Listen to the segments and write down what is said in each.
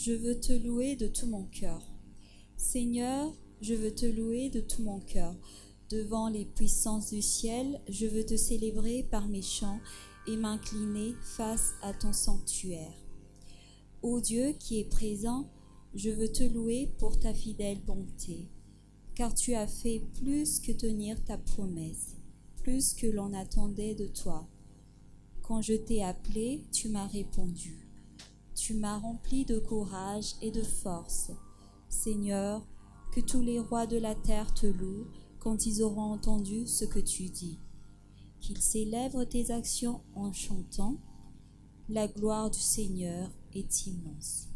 je veux te louer de tout mon cœur. Seigneur, je veux te louer de tout mon cœur. Devant les puissances du ciel, je veux te célébrer par mes chants et m'incliner face à ton sanctuaire. Ô Dieu qui est présent, je veux te louer pour ta fidèle bonté, car tu as fait plus que tenir ta promesse, plus que l'on attendait de toi. Quand je t'ai appelé, tu m'as répondu. Tu m'as rempli de courage et de force. Seigneur, que tous les rois de la terre te louent quand ils auront entendu ce que tu dis. Qu'ils célèbrent tes actions en chantant. La gloire du Seigneur est immense.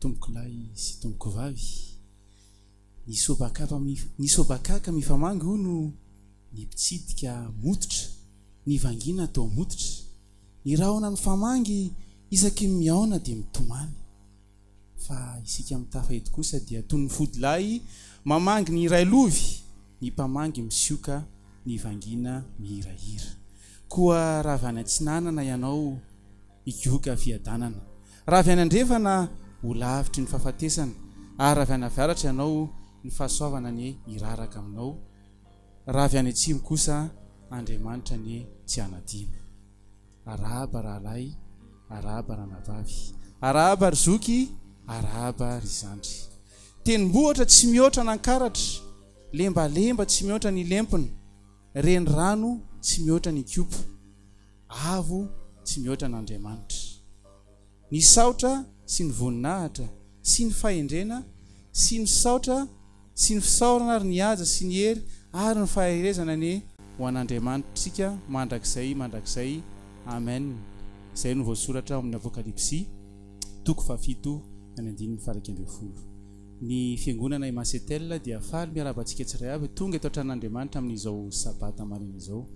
tombokolay sy tomboko vavy nisobakaka mifamangy ho no nipitsidika mototra ny vangina atao mototra ny rahona ny famangy isaky miaona dia mitomany fa isika mitafa eto kosa dia toy ny fodilay mamangy ny iray lovy ny mpamangy misioka ny vangina mihirahira koa raha avy any antsinanana ianao ikoka fiadanana raha avy any andrefana ho lavitry ny fahafatesana ary raha avy any avaratra ianao ny fahasoavana ny iraraka aminao raha avy any atsimo kosa Andriamanitra ny tsy hanadino arahaba rahalahy arahaba ranavavy arahaba ry zoky arahaba ry zandry tenimbohatra tsy mihoatra nankaratra lembalemba tsy mihoatra ny lempona reny rano tsy mihoatra ny kiopa avo tsy mihoatra n'Andriamanitra ny saotra sy ny voninahitra sy ny fahendrena sy ny saotra sy ny fisaorana ary ny haja sy ny hery ary ny faherezana ny ho an'Andriamanitsika mandrakizay amen. Izay no voasoratra amin'ny Apokalipsy toko 7 ny 1:20. Ny fiangonana Masetel dia faly miarabantsika tsiray avy tonga eto an-tran'Andriamanitra amin'izao sabata marina izao.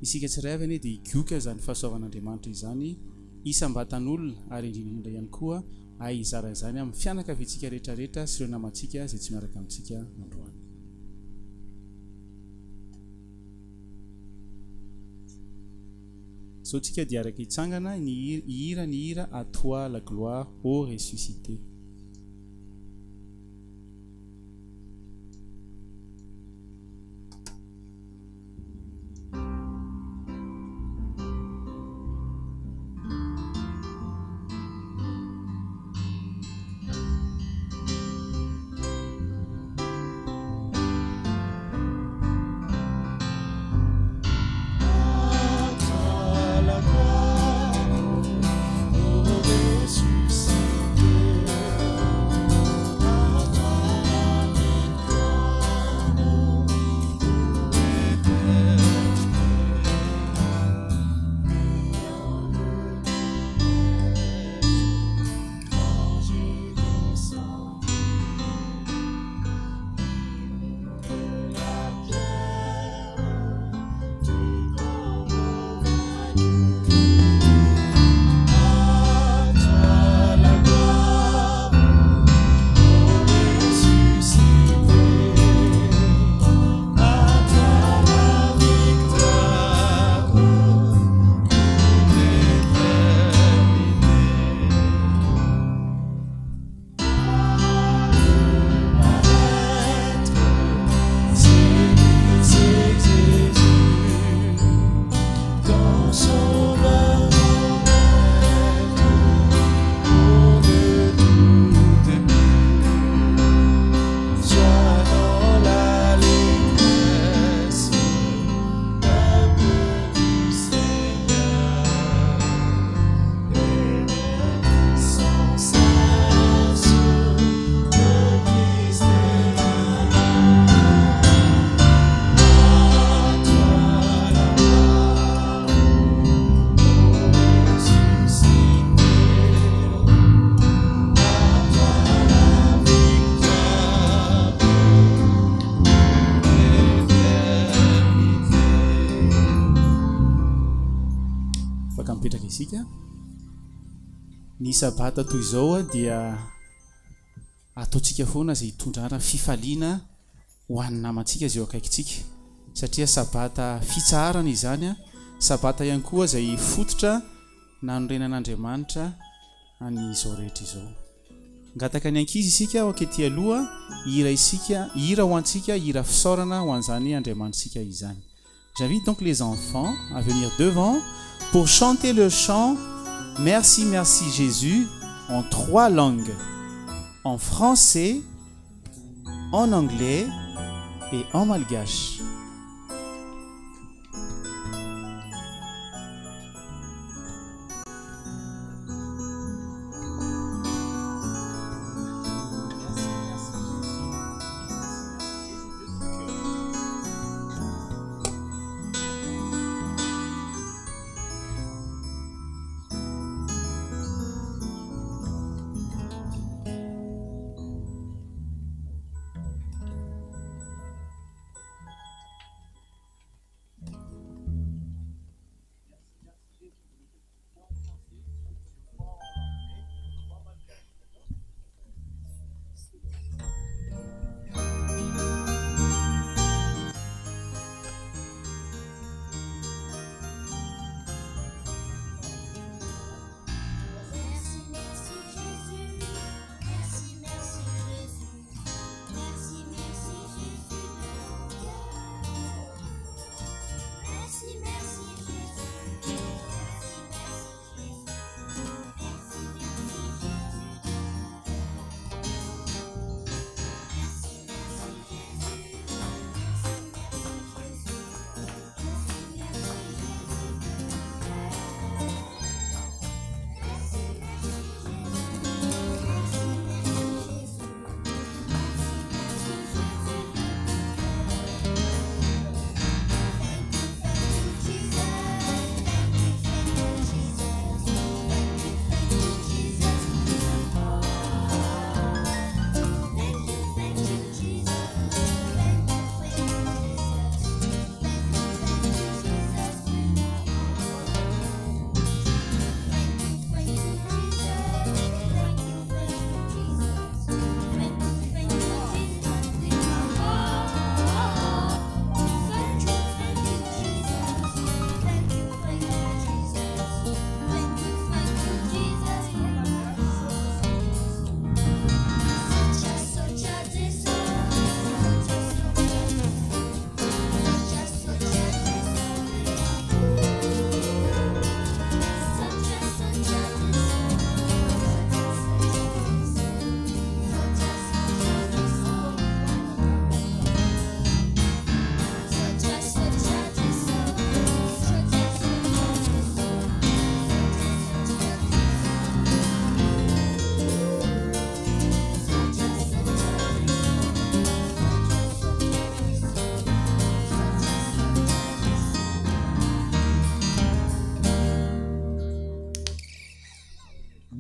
Isika tsiray avy dia igioka izany fahasoavan'Andriamanitra izany isambatan'olona ary indrindra ihany koa izarany amin'ny fianakaviantsika rehetrarehetra sy ireo namantsika izay tsy miaraka amintsika androany. So tsika dia araka hitsangana ny hira à toi la gloire ô ressuscité. Ny sabata toy izao dia ataontsika foana izay hitondrana fifaliana ho an'ny namantsika izay eo akaikitsika satria sabata fitsarana izany sabata ihany koa izay fototra nanorenan'Andriamanitra an'izao rehetra izao. Ngataka ny ankizy isika ao ankety aloha hira ho antsika hira fisaorana ho an'izany Andriamanitsika izany. J'invite donc les enfants à venir devant pour chanter le chant Merci, merci Jésus en 3 langues, en français, en anglais et en malgache.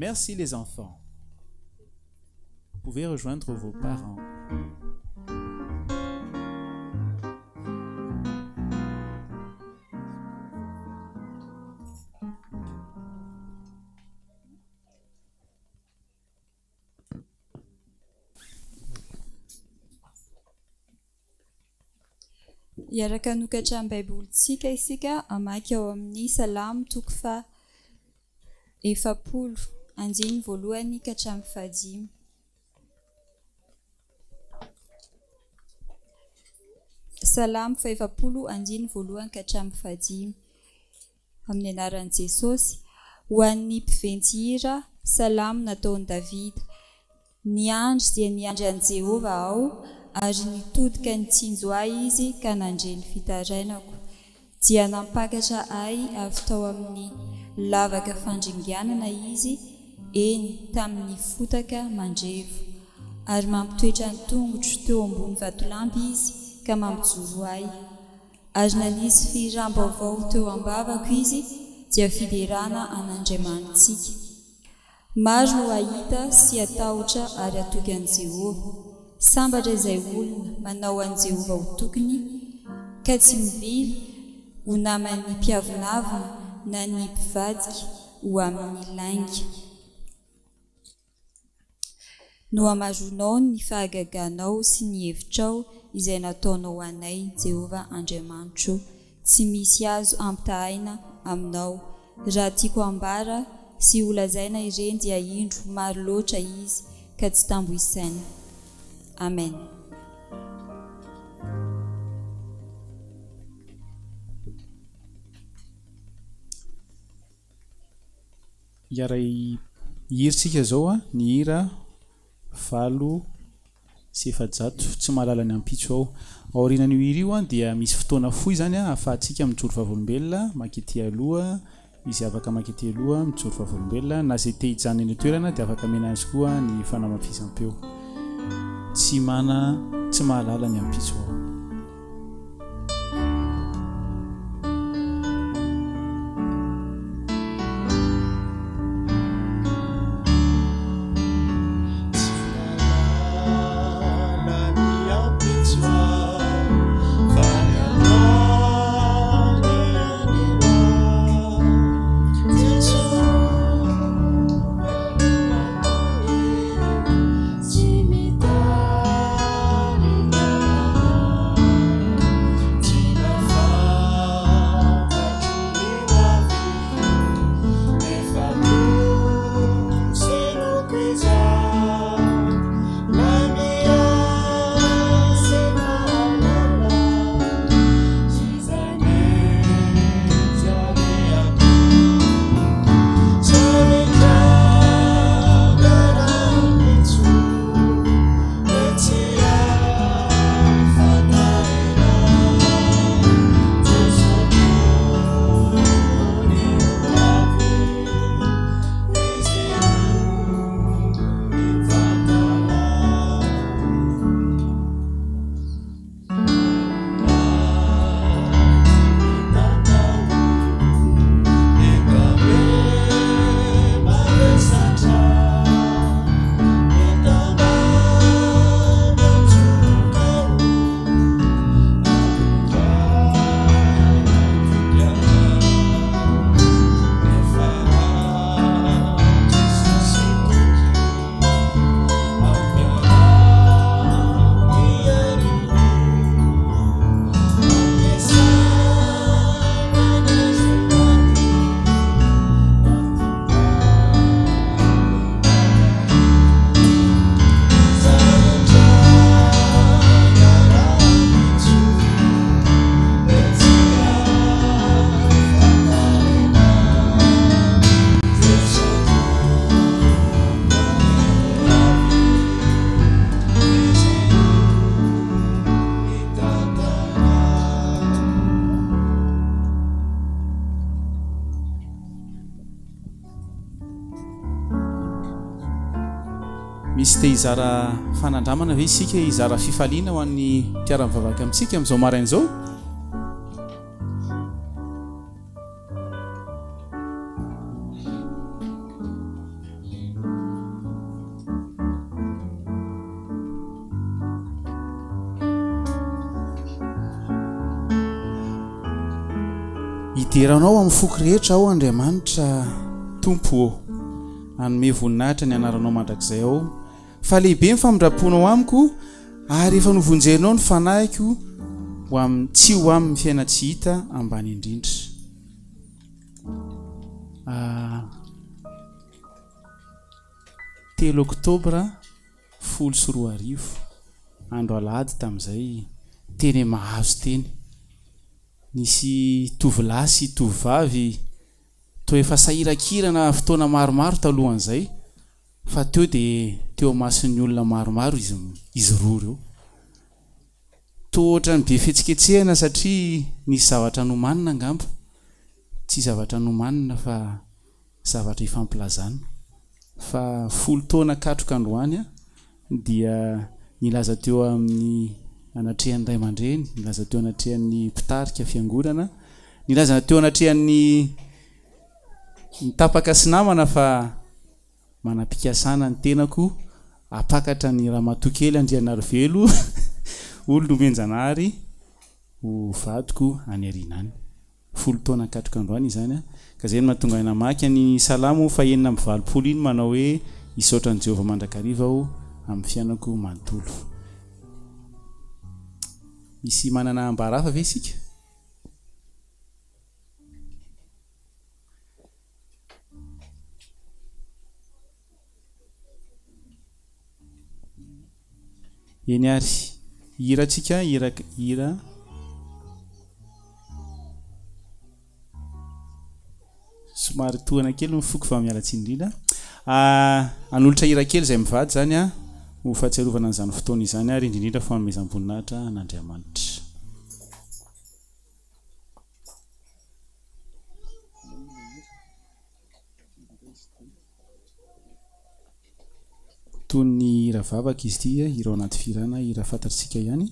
Merci les enfants. Vous pouvez rejoindre vos parents. Iaraka nokatra amin'ny baibolitsika isika amaky ao amin'ny salamo toko fa 70 andiny voalohany ka hatramin'ny fahadimy. Salamo 70 andiny voalohany ka hatramin'ny fahadimy. Amin'ny anaran'i Jesosy, ho an'ny mpiventy hira, salamo nataon'i Davida. Niandry dia niandry an'i Jehova aho, ary nitodika nitsinjo ahy izy ka nandreny fitarainako. Dia nampakatra ahy avy tao amin'ny lavaka fandringanana izy, eny tamin'ny fotaka mandrevo. Ary mampitoetra ny tongotro teo ambony vatolampy izy ka mampijoro ahy. Ary nanisy firam-baovao teo ambavako izy, dia fiderana an'Andriamanitsika. Maro no ahita sy atahotra ary atoky an'i Jehova. Sambatra izay olona manao an'i Jehova ho tokony, ka tsy mivily ho naman'ny mpiavonavina na ny mpivadika ho amin'ny lainga. No amaronao ny fahagaganao sy ny hevitrao izay nataonao anay, Jehova Andriamanitro. Tsy misy azo ampitahaina aminao. Raha tiako ambara sy holazaina ireny dia indro maro loatra izy ka tsy tamboisaina. Amen. Iaray hirintsika zao ny hira 7 sy 700 tsy mahalala ny ampitso ao. Aorinan'io hira io dia misy fotoana fohy zany ahafahantsika mijoro vavolombelona makety aloha, izy afaka makety aloha mijoro vavolombelona, na zay te hijanona eny toerana dia afaka mena azy koa ny fanamafisam-peo. Tsy mahalala ny ampitso ao. Misy te hizara fanandramana ve isika hizara fifaliana ho an'ny mpiara-mivavaka amintsika amin'izao maraina izao? ideranao amin'ny foko rehetra ao Andriamanitra tompo anome voninahitra ny anaranao mandrakizay ao fa lehibe ny famindraponao amiko ary efa novonjerinao ny fanahiko tsy ho amin'ny fiaina tsy hita ambany indrindra. 3 Oktobra 2024 andro alady tamin'izay teny mahazo teny nisy tovolahy sy tovovavy toa efa sahirakirana fotoana maromaro talohan'izay fa teo mason'ny olona maromaro izy roa reo tohatra ny be fetsiketsehana satria nisy zavatra nomanina angamba tsy zavatra nomanina fa zavatra ifamplazana fa 10 taona katroka androany dia nilaza teo amin'ny anatrehan'ny ray aman-dreny, nilaza teo anatrehan'ny mpitarika fiangonana, nilaza teo anatrehan'ny tapaka sy namana fa manam-pikasana ny tenako apakatra ny ramatokely Andrianarivelo olo menjanary ho vadiko any arinany 10 taona katroka androany izany ka zay no mahatonga namaky ny salamo 4:20 iny manao hoe isaotran' Jehovah mandrakariva aho amin'ny fiainako manontolo. Misy manana ambarafa ve isika? Eny ary hiratsika hira somary tohana kely mifoko fa mialatsiny indrindra anolotra hira kely izay mivady zany ho fahatsiarovana n'izany fotoana izany ary indrindra fanomezam-boninahitra an'Andriamanitra. Toy ny hira vavaka izy ity hira ao anaty firana hira fantatsika ihany.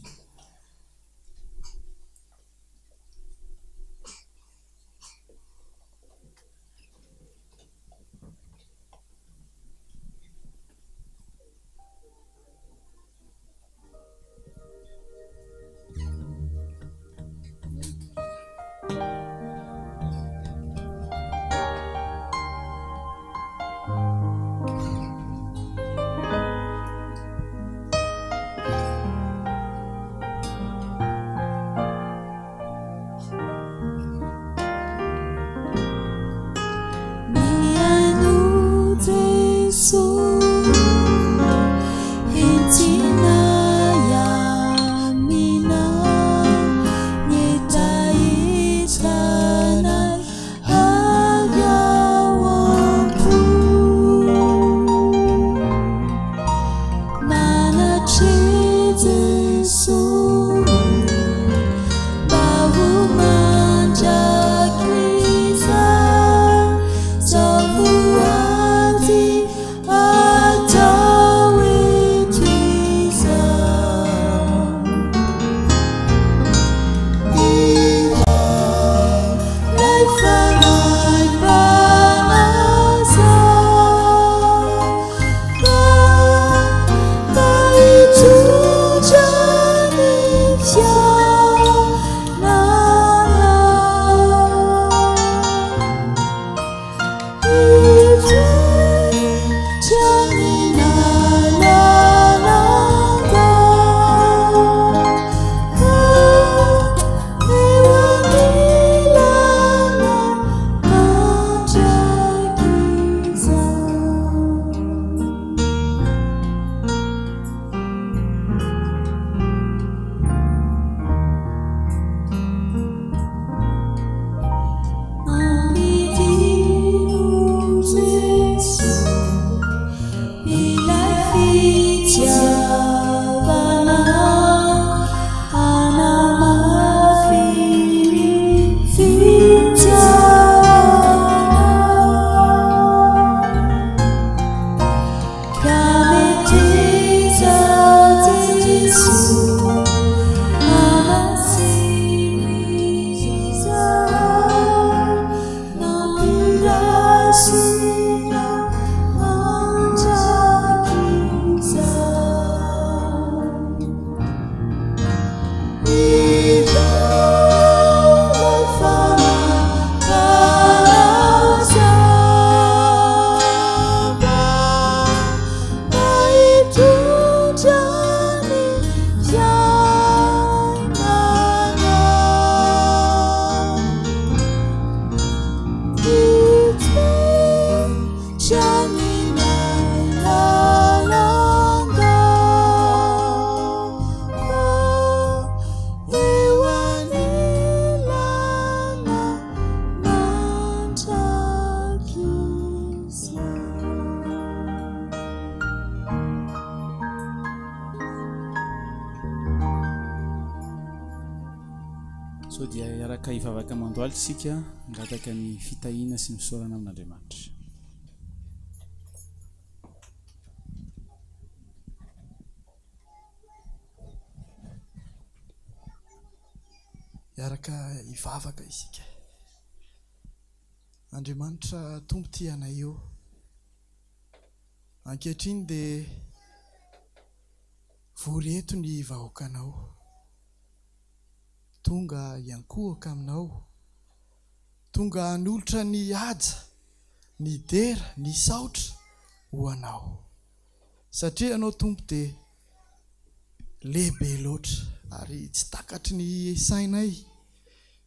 so dia iaraka ivavaka mandoaly isika ngataka ny fitahiana sy misaorana amin'Andriamanitra. Iaraka ivavaka isika. Andriamanitra tompo ty anay io. Ankehitriny dia voreto ny vahoakanao. Tonga iankohaka aminao. Tonga hanolotra ny haja, ny dera, ny saotra ho anao. Satria anao tompo dia lehibe loatra ary tsy takatry ny sainay,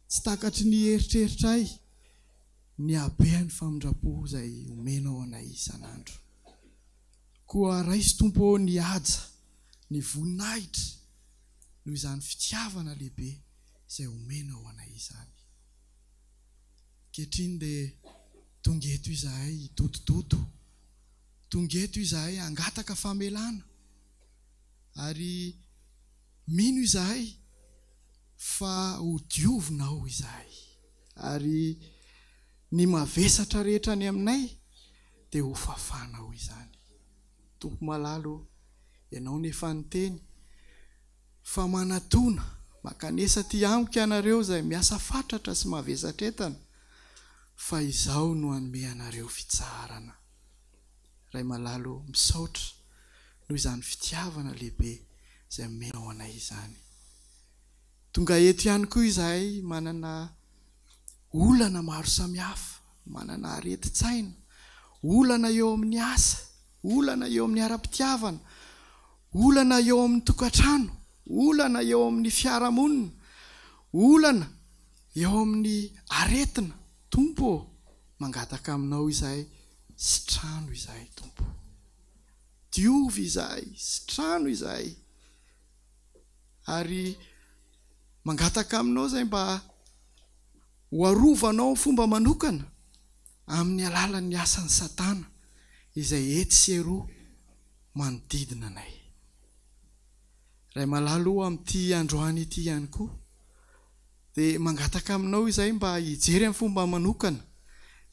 tsy takatry ny eritreritray ny habehan'ny famindrapo izay omenao anay isan'andro. Koa raisy tompo ny haja, ny voninahitra noho izany fitiavana lehibe izay omenao anay izany. Ankehitriny dia tonga eto izahay dodododo, tonga eto izahay angataka famelana, ary mino izahay fa ho diovinao izahay, ary ny mavesatra rehetra ny aminay dia ho fafanao izany. Tompo malalo, ianao nefa nyteny fa manatona makanesa ty amiko ianareo izay miasa fatratra sy mavesatra entana, fa izao no hanome anareo fitsarana. Ray malalo, misaotra noho izany fitiavana lehibe izay omenao anay izany. Tonga eto ihany koa izahay manana olana maro samihafa, manana areti-tsaina, olana eo amin'ny asa, olana eo amin'ny ara-pitiavana, olana eo amin'ny tokantrano, olana eo amin'ny fiarahamonina, olana eo amin'ny aretina. Tompo, mangataka aminao izahay, sy trano izahay tompo. Diovy izahay, sy trano izahay. Ary mangataka aminao izay mba hoarovanao fomba manokana amin'ny alalan'ny asan'ny Satana izay etsy sy eroa manodidina anay. Ray malalo amin'ity androany ity ihany koa dia mangataka aminao izay mba hijery amin'ny fomba manokana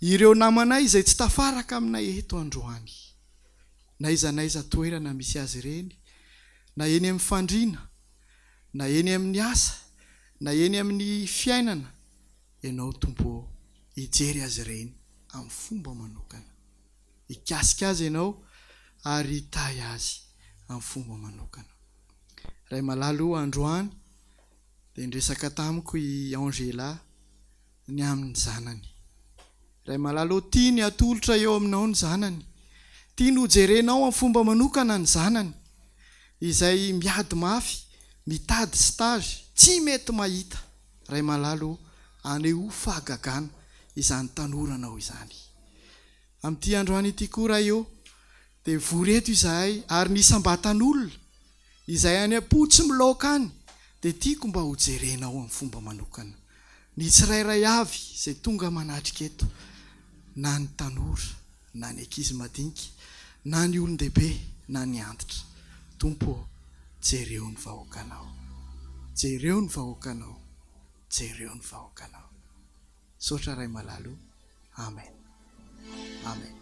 ireo namanay izay tsy tafaraka aminay eto androany, na iza toerana misy azy ireny, na eny amin'ny fandriana, na eny amin'ny asa, na eny amin'ny fiainana. Ianao tompo hijery azy ireny amin'ny fomba manokana, hikasika azy ianao ary hitahy azy amin'ny fomba manokana. Ray malalo androany dia ndresaka tamiko i Angela ny amin'ny zanany. Ray malalo, tia ny atolotra eo aminao ny zanany, tia ny hojerenao amin'ny fomba manokana ny zanany izay miady mafy, mitady stage, tsy mety mahita. Ray malalo, aneo fahagagana izany tanoranao izany. Amin'ity androany ity koa raha eo dia voreto izahay ary nisambatan'olona izay any am-po tsy milaoka any, dia tiako mba hojerenao amin'ny fomba manokana. Ny tsirairay avy izay tonga manatrika eto, na ny tanora, na ny ankizy madinika, na ny olon-dehibe, na ny antitra. Tompo, jereo ny vahoakanao, jereo ny vahoakanao, jereo ny vahoakanao. Saotra ray malalo. Amen. Amen.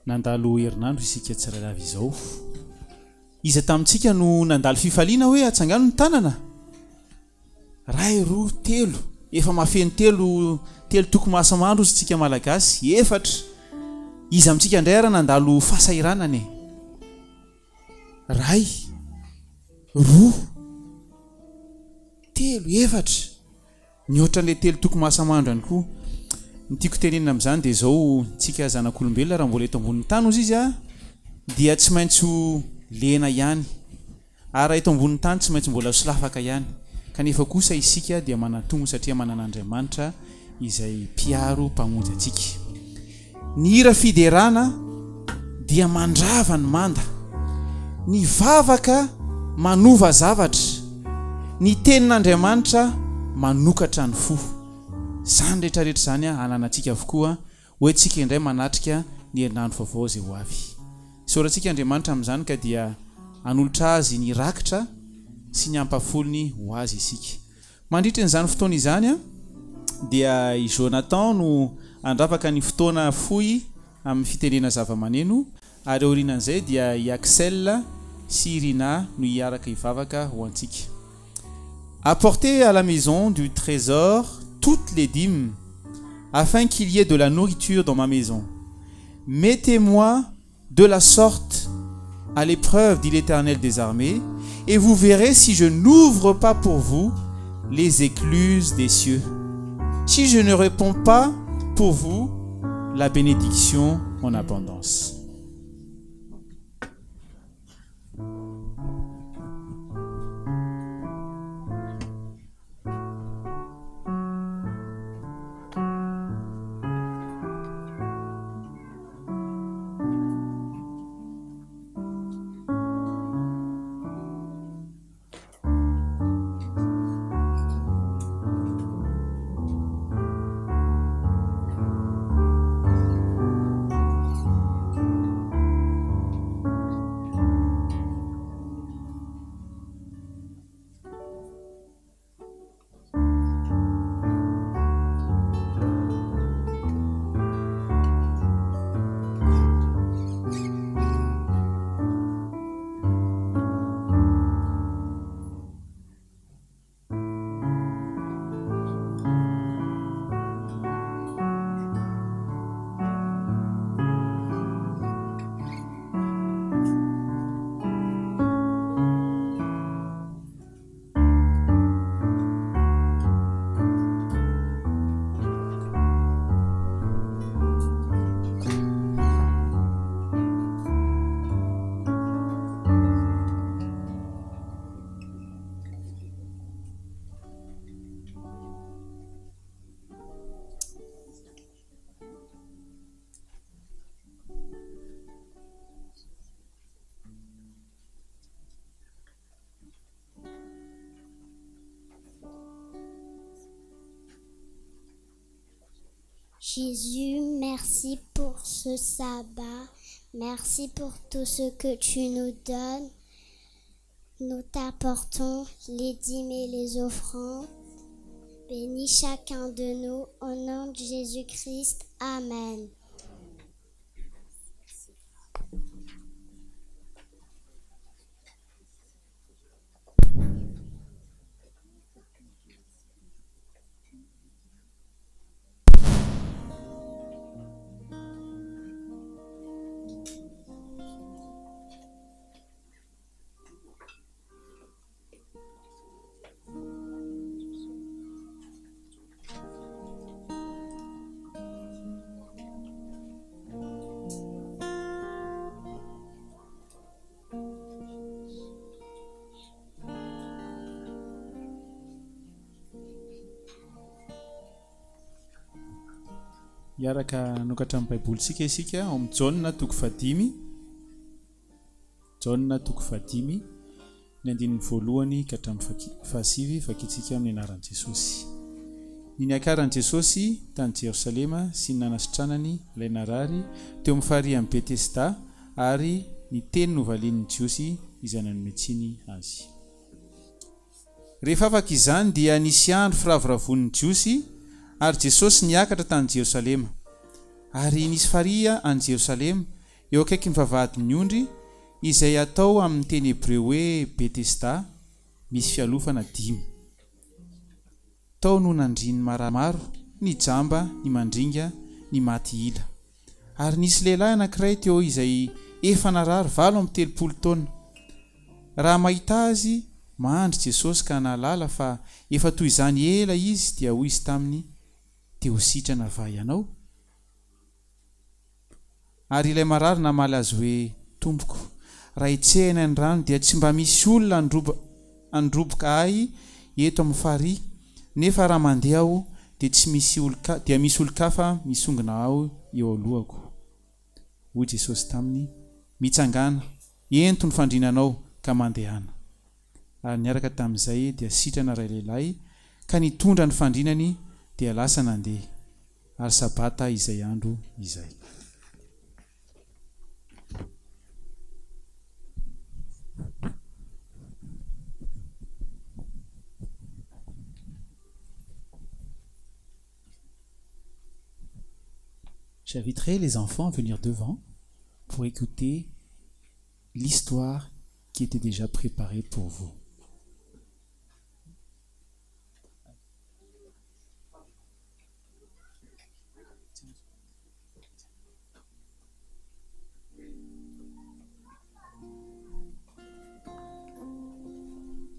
Nandalo herinandro isika tsirairavy izao. Iza tamintsika no nandalo fifaliana hoe atsangano ny tanana. Ray, roa, telo, efa mafeny telo toko masamandro isika malagasy, efatra. Iza amintsika indray ara nandalo fahasairanana. Ray, roa, telo, efatra. Ny ohatran'ilay telo toko masamandro ihany koa. Ny tiako tenenina amin'izany dia izao, tsika zanak'olombelona raha mbola eto ambonin'ny tany ozy izy dia tsy maintsy lena ihany, ary eto ambonin'ny tany tsy maintsy mbola solafaka ihany. Kanefa kosa isika dia manantongo satria manana Andriamanitra izay mpiaro mpamonjy antsika. Ny hira fiderana dia mandrava ny manda, ny vavaka manova zavatra, ny tenin'Andriamanitra manokatra ny fo. Zany rehetrarehetra zany ananantsika avokoa hoe tsika indray manatrika ny herinandro vaovao zay ho avy. Sorantsika Andriamanitra amin'izany ka dia anolotra azy ny rakitra sy ny ampafolony ho azy isika. Mandritra n'izany fotoana izany dia i Jonathan no andravaka ny fotoana fohy amin'ny fitenena zava-maneno, ary aorianan'izay dia i Axel sy Irina no hiaraka hivavaka ho antsika. Apportez à la maison du trésor toutes les dîmes, afin qu'il y ait de la nourriture dans ma maison. Mettez-moi de la sorte à l'épreuve, dit l'Éternel des armées, et vous verrez si je n'ouvre pas pour vous les écluses des cieux. Si je ne réponds pas pour vous la bénédiction en abondance. Jésus, merci pour ce sabbat. Merci pour tout ce que tu nous donnes. Nous t'apportons les dîmes et les offrandes. Bénis chacun de nous au nom de Jésus-Christ. Amen. Iaraka nokatra amin'ny baibolitsika isika ao amin'ny Jaona toko 5. Jaona toko 5 ny andininy voalohany ka hatramin'ny 7 vakitsika amin'ny anaran'i Jesosy. Ny niakaran'i Jesosy tany Jerosalema sy ny nanasitranany ilay narary teo amin'ny farihan'i Betesda, ary ny teny novalian'ny Jiosy izay nanometsiny azy. Rehefa afaka izany dia nisy andro firavoravon'ny Jiosy, ary Jesosy niakatra tany Jerosalema, ary nisy faria any Jerosalema eo akaiky ny vavahadin'ny ondry izay atao amin'ny teny hebreo hoe Betesda, misy fialofana 5. Tao no nandriny maramaro, ny jamba, ny mandringa, ny maty ila. Ary nisy lehilahy anankiray teo izay efa narary 70 taona. Raha mahita azy, mahandry Jesosy ka nahalala fa efa toy izany ela izy, dia hoy izy taminy, teo sitrana vai ianao. Ary ilay marary namaly azy hoe, tompoko, raha itsehana ny rano dia tsy mba misy olona androboka ahy eto amin'ny farihy, nefa raha mandeha aho dia misy olo-kafa misongona aho eo alohako. Hoy Jesosy taminy, mitsangana, ento ny fandrinanao ka mandehana. ary niaraka tamin'izay dia sitrana ray lehilahy ka nitondra ny fandrinany dia lasa nandeha ary sabata izay andro izay. J'inviterai les enfants à venir devant pour écouter l'histoire qui était déjà préparée pour vous.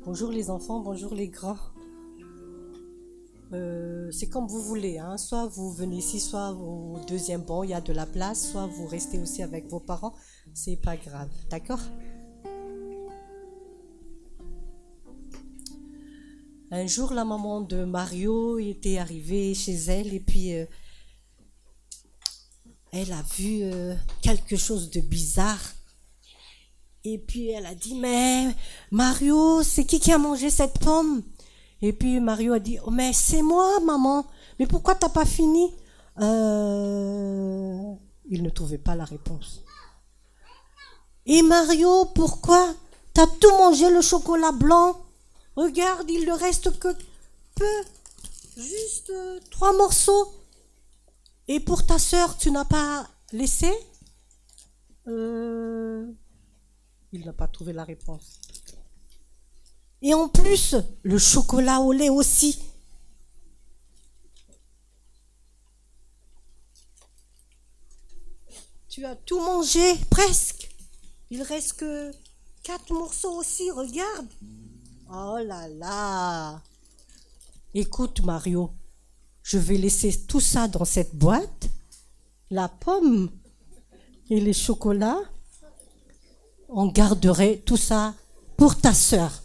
Bonjour les enfants, bonjour les grands. C'est comme vous voulez, hein. Soit vous venez ici, soit au deuxième banc, il y a de la place, soit vous restez aussi avec vos parents, c'est pas grave, d'accord? Un jour, la maman de Mario était arrivée chez elle et puis elle a vu quelque chose de bizarre. Et puis elle a dit, mais Mario, c'est qui a mangé cette pomme? Et puis Mario a dit, oh, mais c'est moi, maman. Mais pourquoi t'as pas fini? Il ne trouvait pas la réponse. Et Mario, pourquoi? T'as tout mangé le chocolat blanc? Regarde, il ne reste que peu, juste 3 morceaux. Et pour ta sœur, tu n'as pas laissé? Il n'a pas trouvé la réponse. Et en plus, le chocolat au lait aussi. Tu as tout mangé, presque. Il reste que 4 morceaux aussi, regarde. Oh là là. Écoute Mario, je vais laisser tout ça dans cette boîte. La pomme et les chocolats. On garderait tout ça pour ta sœur.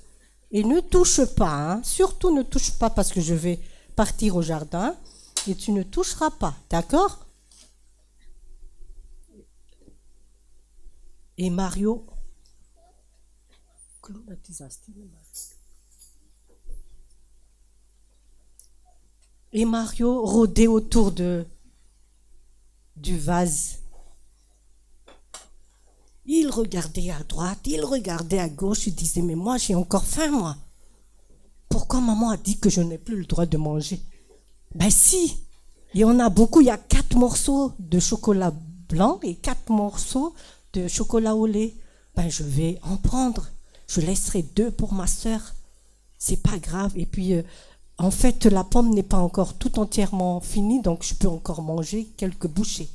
Et ne touche pas, hein. Surtout ne touche pas parce que je vais partir au jardin et tu ne toucheras pas, d'accord? Et Mario, rôdait autour du vase. Il regardait à droite, il regardait à gauche, il disait, mais moi j'ai encore faim, moi. Pourquoi maman a dit que je n'ai plus le droit de manger? Ben si, il y en a beaucoup, il y a 4 morceaux de chocolat blanc et 4 morceaux de chocolat au lait. Ben je vais en prendre, je laisserai 2 pour ma sœur, c'est pas grave. Et puis, en fait, la pomme n'est pas encore tout entièrement finie, donc je peux encore manger quelques bouchées.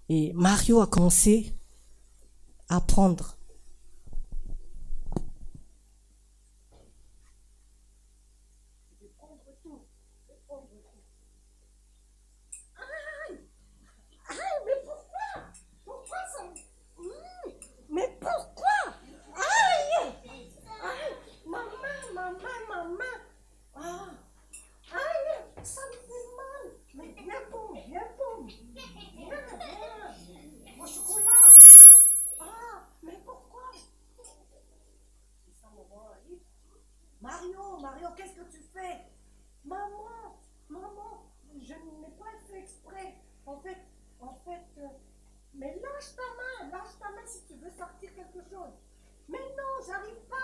Et Mario a commencé à prendre. Mais pourquoi? Aïe! Aïe! Maman! Ah! Aïe! Ça me fait mal! Mais viens bon! Viens! Mon chocolat! Ah! Mais pourquoi? Mario, qu'est-ce que tu fais? Maman, je n'ai pas fait exprès. En fait, mais lâche ta main si tu veux sortir quelque chose. Mais non, j'arrive pas,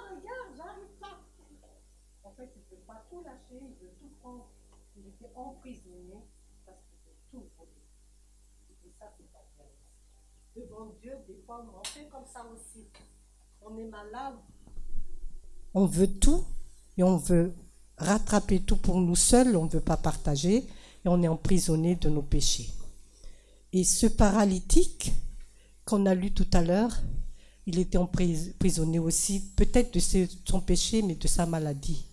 regarde, j'arrive pas. En fait, il ne veut pas tout lâcher, il veut tout prendre. Il était emprisonné parce qu'il veut tout voler. Et ça, c'est pas bien. Devant Dieu, des fois, on fait comme ça aussi. On est malade. On veut tout et on veut rattraper tout pour nous seuls, on ne veut pas partager et on est emprisonné de nos péchés. Et ce paralytique qu'on a lu tout à l'heure, il était emprisonné aussi, peut-être de son péché, mais de sa maladie.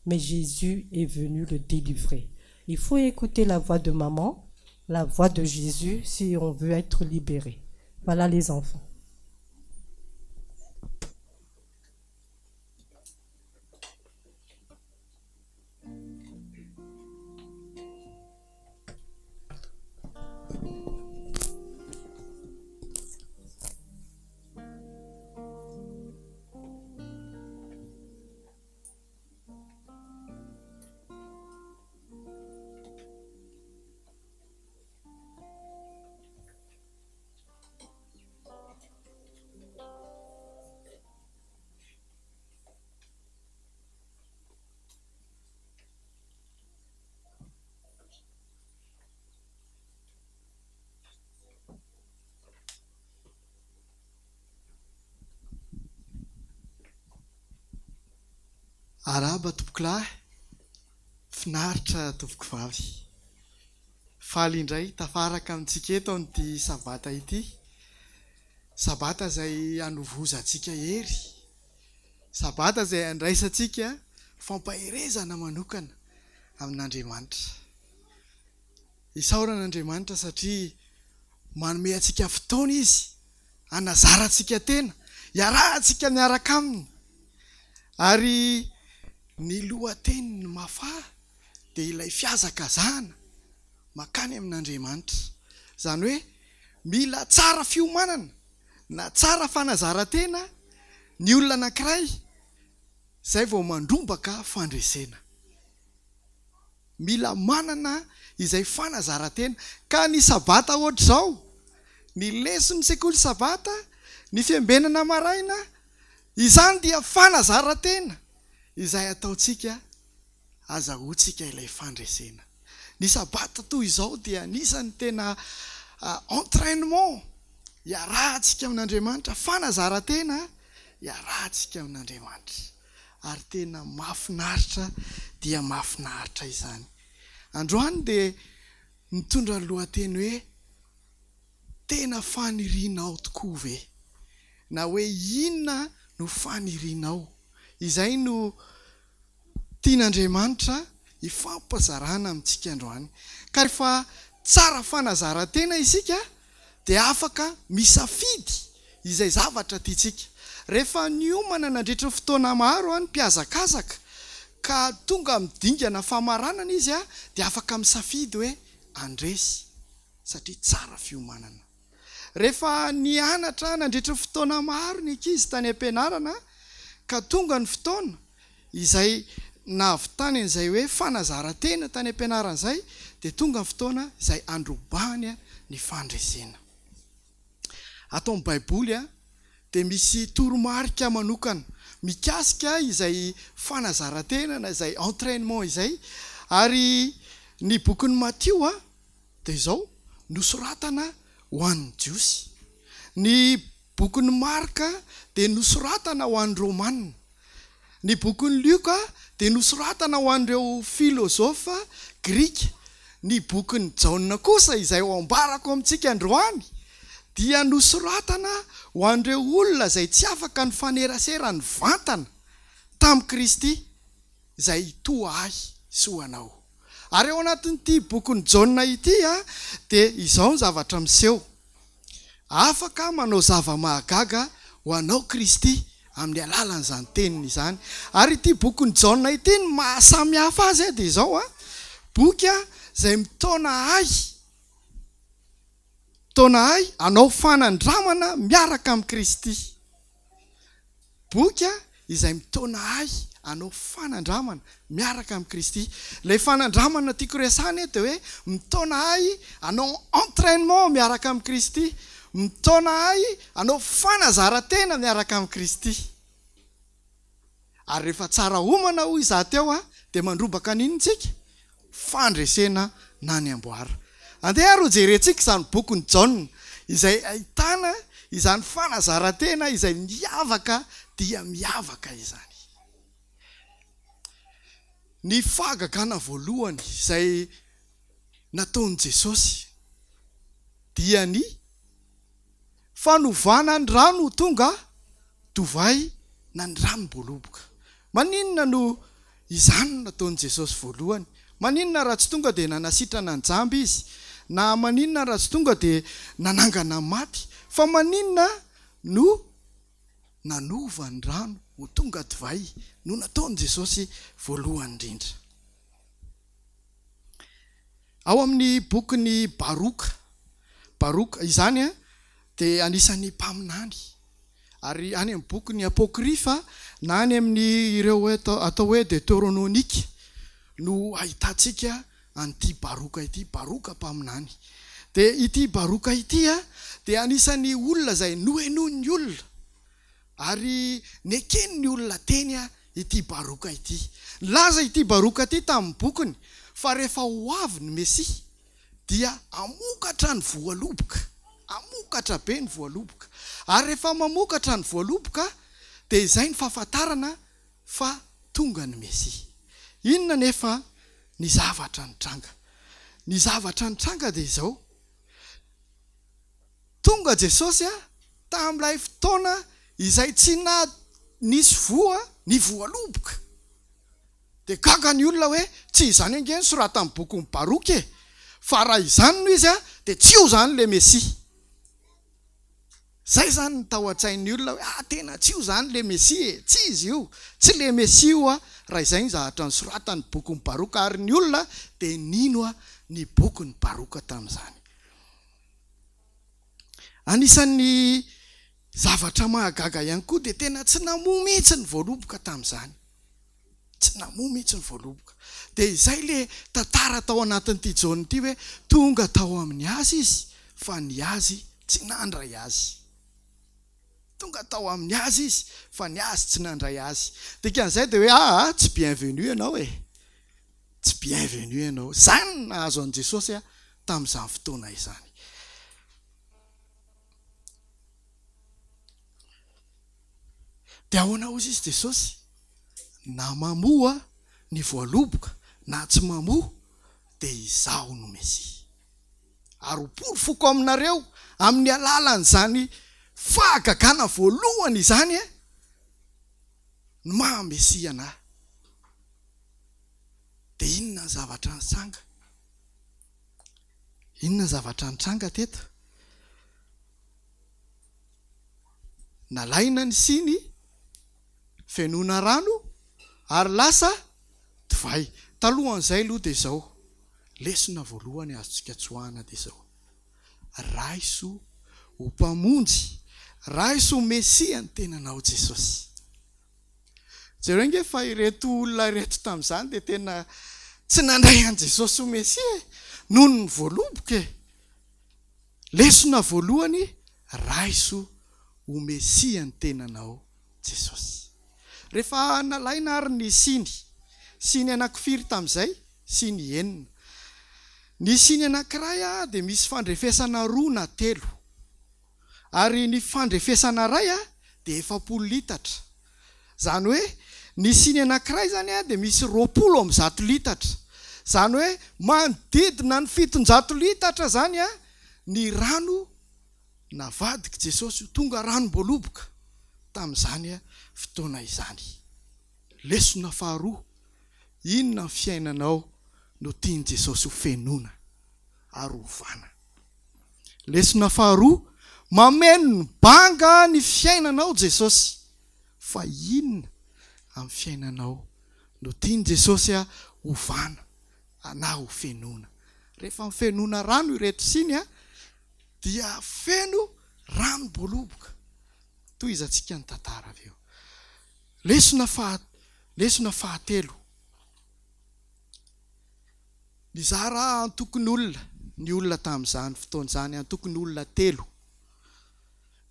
Mais Jésus est venu le délivrer. Il faut écouter la voix de maman, la voix de Jésus, si on veut être libéré. Voilà les enfants. Araba tompokolahy, finaritra tompoko vavy. Faly indray tafaraka amintsika eto amin'ity sabata ity. Sabata izay hanovozantsika hery. Sabata izay andraisantsika fampaherezana manokana amin'Andriamanitra. Isaoran'Andriamanitra satria manome antsika fotoana izy, hanazarantsika tena, hiarahantsika miaraka aminy. Ary ny lohateniny mafà dia ilay fiazakazahana makany amin'Andriamanitra. Zany hoe mila tsara fiomanana na tsara fanazarantena ny olona anankiray, izay vao mandrombaka fandresena. Mila manana izay fanazarantena. Ka ny sabata ohatr'izao, ny leson'ny sekoly sabata, ny fiambenana maraina, izany dia fanazarantena izay ataontsika azahoantsika ilay fandresena. Ny sabata toy izao dia anisan'ny tena entraînement, hiarahantsika amin'Andriamanitra, fanazarantena hiarahantsika amin'Andriamanitra. Ary tena mahafinaritra dia mahafinaritra izany. Androany dia mitondra ny lohateny hoe tena fanirianao tokoa ve? Na hoe inona no fanirianao? Izay no tian'Andriamanitra hifampazarana amintsika androany. Ka rehefa tsara fanazarantena isika dia afaka misafidy izay zavatra tiantsika. Rehefa niomana nandritra fotoana maro ny mpiazakazaka ka tonga midingana famaranana izy dia afaka misafidy hoe andresy, satria tsara fiomanana. Rehefa nianatra nandritra fotoana maro ny ankizy tany am-pianarana ka tonga ny fotoana izay nahavitany an'izay hoe fanazarantena tany am-pianarana izay, dia tonga ny fotoana izay androbany ny fandresena. Ato amin'ny Baiboly dia misy toromarika manokana mikasika izay fanazarantena na izay entraînement izay. Ary ny bokin'ny Matteo dia izao nosoratana ho an'ny Jiosy. Ny bokin'ny Marka dia nosoratana ho an'ny Romanina. Ny bokin'ny Luka dia nosoratana ho an'ireo filozofa Grika. Ny bokin'ny Jaona kosa izay ho ambarako amintsika androany dia nosoratana ho an'ireo olona izay tsy afaka ny fanerasera ny vantana tamin'i Kristy, izay toa ahy sy ho anao. Ary eo anatin'ity bokin'ny Jaona ity dia izao ny zavatra miseho: afaka manao zava-mahagaga ho anao Kristy amin'ny alalan'izany teniny izany. Ary ity bokin'ny Jaona ity ny mahasamy hafa azy dia izao boky izay mitona ahy anao fanandramana miaraka amin'ny Kristy. Boky izay mitona ahy anao fanandramana miaraka amin'ny Kristy. Ilay fanandramana tiako resahana dia hoe mitona ahy anao entraînement miaraka amin'ny Kristy, mitona ahy anao fanazarantena miaraka amin'ny Kristy. Ary rehefa tsara homana hoy izaho teo dia mandrombaka nintsika fandresena na ny amboara. Andeha ro jerentsika izany bokin'ny Jaona izay ahitana izany fanazarantena izay miavaka dia miavaka izany. Ny fahagagana voalohany izay nataon'i Jesosy dia ny fanovana ny rano tonga divay na ny ranom-boaloboka. Maninona no izany nataon'i Jesosy voalohany? Maninona raha tsy tonga dia nanasitrana ny jamby izy? Na maninona raha tsy tonga dia nanangana maty? Fa maninona no nanova ny rano ho tonga divay no nataon'i Jesosy voalohany indrindra? Ao amin'ny bokin'ny Baroka izany dia anisan'ny mpaminany. Ary any amin'ny bokin'ny Apôkrifa na any amin'ny ireo atao hoe Deutéronomika no ahitantsika an'ity Baroka ity, Baroka mpaminany. Dia ity Baroka ity dia anisan'ny olona izay nohenoin'ny olona ary nekeny ny olona teny ity Baroka ity. Laza ity Baroka ity tamin'ny bokiny fa rehefa ho avy ny Mesia dia amokatra ny voaloboka, amokatra be ny voaloboka. Ary rehefa mamokatra ny voaloboka dia izay ny fahafantarana fa tonga ny Mesia. Inona nefa ny zavatra nitranga? Ny zavatra nitranga dia izao: tonga Jesosy tamin'ilay fotoana izay tsy nisy voa ny voaloboka. Dia gaga ny olona hoe tsy izany ange ny sorata amin'ny boky ny Baroky e, fa raha izany no izy dia tsy io zany le Mesia. Zay zany ny tao an-tsain'ny olona hoe tena tsy io zany le Mesia e, tsy izy io, tsy le Mesia io raha izay ny zavatra ny soratany boky ny Baroka. Ary ny olona dia nino ny boky ny Baroka tamin'izany. Anisan'ny zavatra mahagaga ihany koa dia tena tsy namoa mihitsy ny voaloboka tamin'izany, tsy namoa mihitsy ny voaloboka. Dia izay le tantara tao anatin'ity Jaona ity hoe tonga tao amin'ny azy izy fa ny azy tsy nandray azy. Tonga tao amin'ny azy izy fa ny azy tsy nandray azy. Dikan'izay dia hoe tsy bienvenu ianao e, tsy bienvenu ianao. Zany nahazo an' Jesosy tamin'izany fotoana izany. Dia ahoana ozy izy Jesosy? Na mamoa ny voaloboka na tsy mamoa dia izaho no Mesia. Ary porofoko aminareo amin'ny alalan'izany fahagagana voalohany izany ny maha Mesia anahy. Dia inona ny zavatra nitranga? Inona ny zavatra nitranga teto? Nalaina ny siny fenona rano ary lasa divay. Talohan'izay aloha dia izao, lesona voalohany azontsika tsoahana dia izao: raiso ho mpamonjy, raiso ho Mesia ny tenanao Jesosy. Jereo nge fa ireto olona ireto tamin'izany dia tena tsy nandray an' Jesosy ho Mesia noho ny voaloboka e. Lesona voalohany, raiso ho Mesia ny tenanao Jesosy. Rehefa nalaina ary ny siny anankifiry tamin'izay, siny enina. Ny siny anankiray dia misy fandrefesana 2 na 3, ary ny fandrefesana ray dia 400 litatra. Zany hoe ny siny anankiray zany dia misy 20 litatra. Zany hoe manodidina ny 700 litatra zany ny rano navadiky Jesosy tonga ranom-boaloboka tamin'izany fotoana izany. Lesona faharoa: inona ny fiainanao no tiany Jesosy ho fenona ary ovana? Lesona faharoa: mameno ny banga ny fiainanao Jesosy, fa inona amin'ny fiainanao no tiany Jesosy ovana na ho fenona? Rehefa mifenona rano ireto siny dia feno ranom-boaloboka. Toy izantsika ny tantara avy eo. Lesona fahatelo: nizara antokony olona, ny olona tamin'izany fotoan'izany antokony olona 3.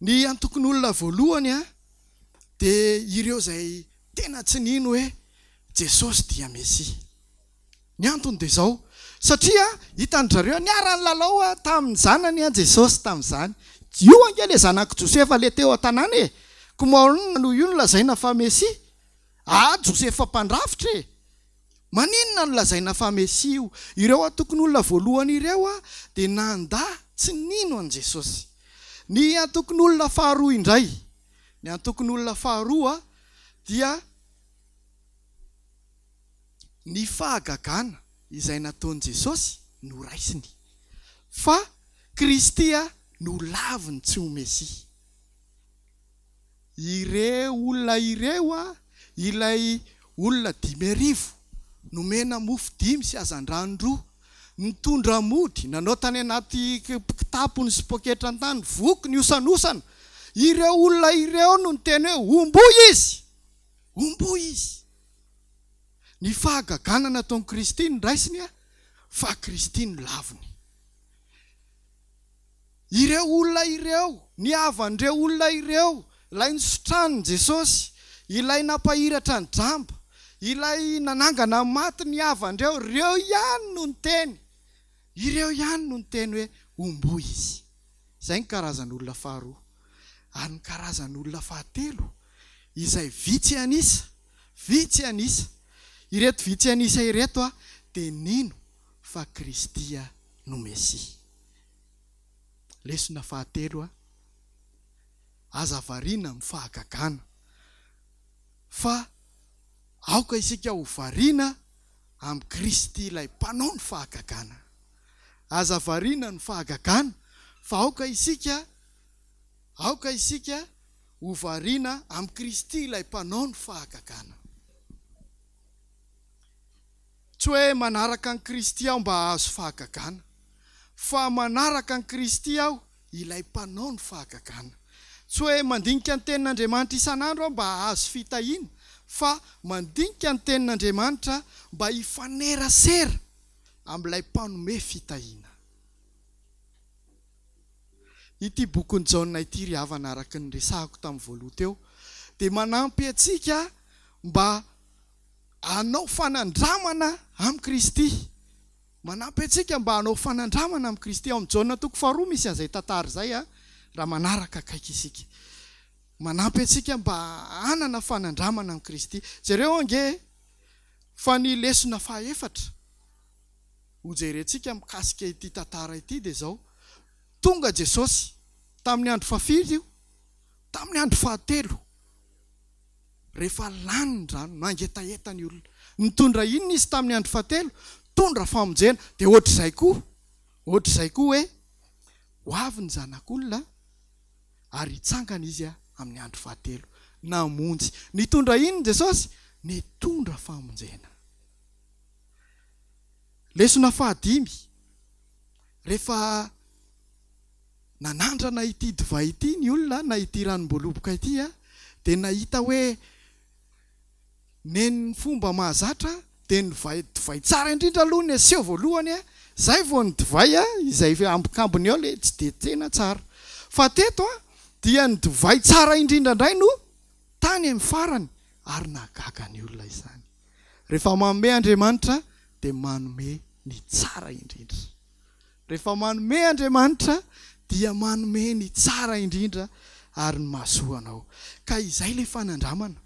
Ny antokony olona voalohany dia ireo zay tena tsy nino hoe Jesosy dia Mesia. Ny antony dia izao: satria hitan-jareo niara-ny lalao tamin'ny zanany Jesosy tamin'izany. Io ange le zanak'i Josefa le teo an-tanàna e, komaonina no io no lazaina fa Mesia? Josefa mpandrafitra e, maninona no lazaina fa Mesia io? Ireo antokony olona voalohany ireo dia nanda tsy nino an' Jesosy. Ny antokony olona faharoa indray, ny antokony olona faharoa dia ny fahagagana izay nataon'i Jesosy no raisiny, fa Kristy no laviny tsy ho Mesia. Ireo olona ireo ilay olona 5,000 nomena mofo 5 sy hazan-drano 2, nitondra mody, nanao tany anaty kitapony sy poketra an-tany, voky ny osanosana. Ireo olona ireo no niteny hoe omboy izy. Ny fahagagana nataon'i Kristy ny raisiny fa Kristy no laviny. Ireo olona ireo, ny havan'ireo olona ireo, ilay nisotranin' Jesosy, ilay nampahiratra ny dramba, ilay nanangana maty ny havan'ireo, ireo ihany no niteny. Ireo ihany no niteny hoe omboy izy. Izay ny karazan'olona faharoa. Ary ny karazan'olona fahatelo izay vitsy anisa vitsy anisa. Ireto vitsy anisa ireto a dia nino fa Kristia no Mesia. Lesona fahatelo a aza variana amin'ny fahagagana fa aoka isika ho variana amin'ny Kristy ilay mpanao ny fahagagana. Aza variana ny fahagagana fa aoka isika ho variana amin'ny Kristy ilay mpanao ny fahagagana. Tsy hoe manaraka ny Kristy aho mba hahazo fahagagana, fa manaraka ny Kristy aho ilay mpanao ny fahagagana. Tsy hoe mandinika ny tenin'Andriamanitra isan'andro aho mba hahazo fitahiana, fa mandinika ny tenin'Andriamanitra mba hifanerasera amin'ilay mpanome fitahiana. Ity bokin'ny Jaona ity ry havana araka ny resahako tamin'ny voaloha teo, dia manampy antsika mba hanao fanandramana amin'ny Kristy. Manampy antsika mba hanao fanandramana amin'ny Kristy. Ao amin'ny Jaona toko 4 misy an'izay tantara izay raha manaraka akaiky isika. Manampy antsika mba hanana fanandramana amin'ny Kristy. Jereo ange fa ny lesona fahaefatra hojerentsika mikasika ity tantara ity dia zao: tonga Jesosy tamin'ny andro fafily io, tamin'ny andro fahatelo, rehefa lany ny rano, nangetaeta ny olona. Nitondra inona izy tamin'ny andro fahatelo? Tondra famonjena. Dia ohatr'izay koa hoe ho avy ny zanak'olona ary hitsangana izy amin'ny andro fahatelo. Namonjy. Nitondra inona Jesosy? Nitondra famonjena. Lesona fahadimy, rehefa nanandrana ity divay ity ny olona na ity ranom-boaloboka ity dia nahita hoe neny fomba mahazatra dia ny divay tsara indrindra aloha ny aseho voalohany zay vao ny divay izay ambokambony ao le tsy dia tena tsara. Fa teto dia ny divay tsara indrindra indray no tany amin'ny farany ary nagaga ny olona izany. Rehefa manome Andriamanitra dia manome ny tsara indrindra. Rehefa manome Andriamanitra dia manome ny tsara indrindra ary ny mahasoanao. Ka izay le fanandramana,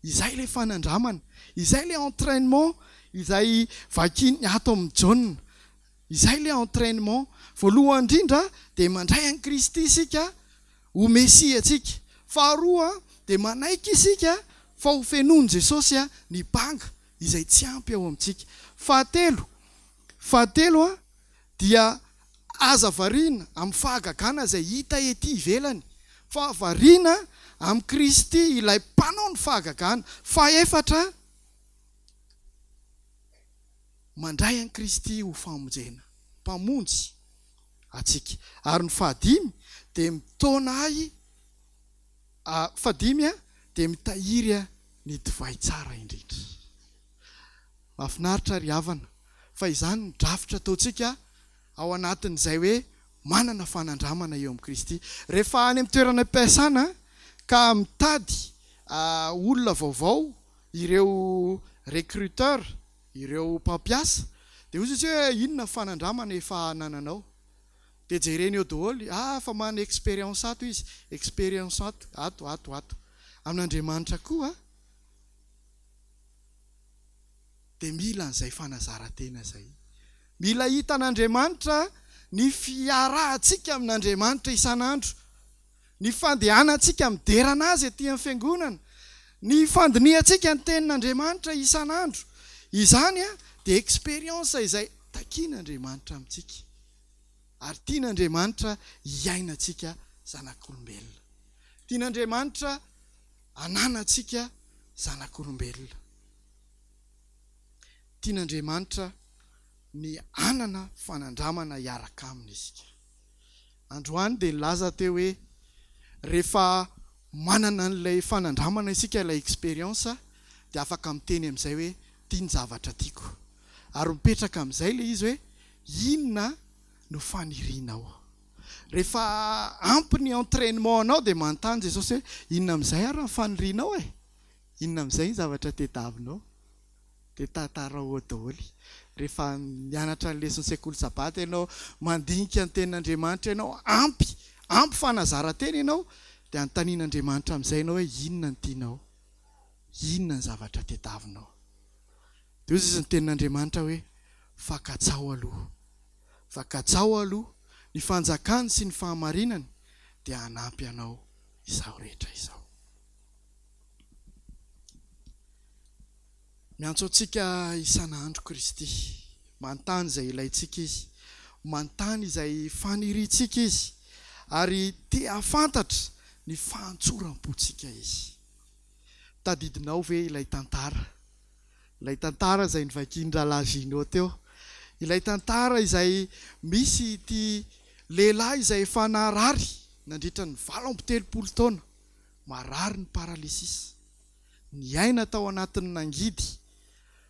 izay le fanandramana, izay le entraînement izay vakiny ato amin'ny Jaona, izay le entraînement. Voalohany indrindra dia mandray an'i Kristy isika ho Mesia antsika. Faharoa dia manaiky isika fa ho fenoin Jesosy ny banga izay tsy ampy ao amintsika. Fahatelo dia aza variana amin'ny fahagagana izay hita ety ivelany, fa variana amin'ny Kristy ilay mpanao ny fahagagana. Fahaefatra, mandray an'i Kristy ho famonjena, mpamonjy atsika. Ary ny fahadimy dia mitona dia mitahiry ny divay tsara indrindra. Mahafinaritra ry havana fa izany ny drafitra ataontsika ao anatin'izay hoe manana fanandramana eo amin'ny Kristy. Rehefa any amin'ny toerana am-piasana ka mitady olona vaovao, ireo recruteur, ireo mpampiasa, dia ozy hoe inona fanandramana efa nananao, dia jereny eo daholo fa mana expérience ato izy, expérience ato. Amin'Andriamanitra koa dia mila an'izay fanazarantena zay. Mila hitan'Andriamanitra ny fiarahantsika amin'Andriamanitra isan'andro, ny fandehanantsika miderana azy etỳ amin'ny fiangonana, ny fandiniantsika ny tenin'Andriamanitra isan'andro. Izany dia expérience izay takian'Andriamanitra amintsika ary tian'Andriamanitra hiainantsika zanak'olombelona. Tian'Andriamanitra hananantsika zanak'olombelona. Tian'Andriamanitra ny anana fanandramana hiaraka aminy isika. Androany dia nilaza teo hoe rehefa manana n'ilay fanandramana isika, ilay expérience, dia afaka miteny amin'izay hoe tia ny zavatra tiako. Ary mipetraka amin'izay le izy hoe inona no fanirianao. Rehefa ampy ny entraînement anao dia manontany Jesosy hoe inona amin'izay ary ny fanirianao inona amin'izay ny zavatra tediavinao. Dia tantarao ao daholo. Rehefa mianatra ny lesona sekoly sabata ianao, mandinika ny tenin'Andriamanitra ianao, ampy fanazarantena ianao, dia antanin'Andriamanitra amin'izay ianao hoe inona ny tianao. inona ny zavatra tetavinao. Dia izy ny tenin'Andriamanitra hoe fakatsao aloha, fakatsao aloha, ny fanjakany sy ny fahamarinany dia hanampy anao izao rehetra izao. Miantso antsika isan'andro Kristy, manontany izay ilayntsika izy, manontany izay faniriantsika izy, ary te hafantatra ny fahantsoram-pontsika izy. Tadidinao ve ilay tantara izay nivakiany rahalahy Zinao teo, ilay tantara izay misy ity lehilahy izay efa naharary nandritra ny 80 taona, marary ny paralysisy, ny aina tao anatin'ny nangidy,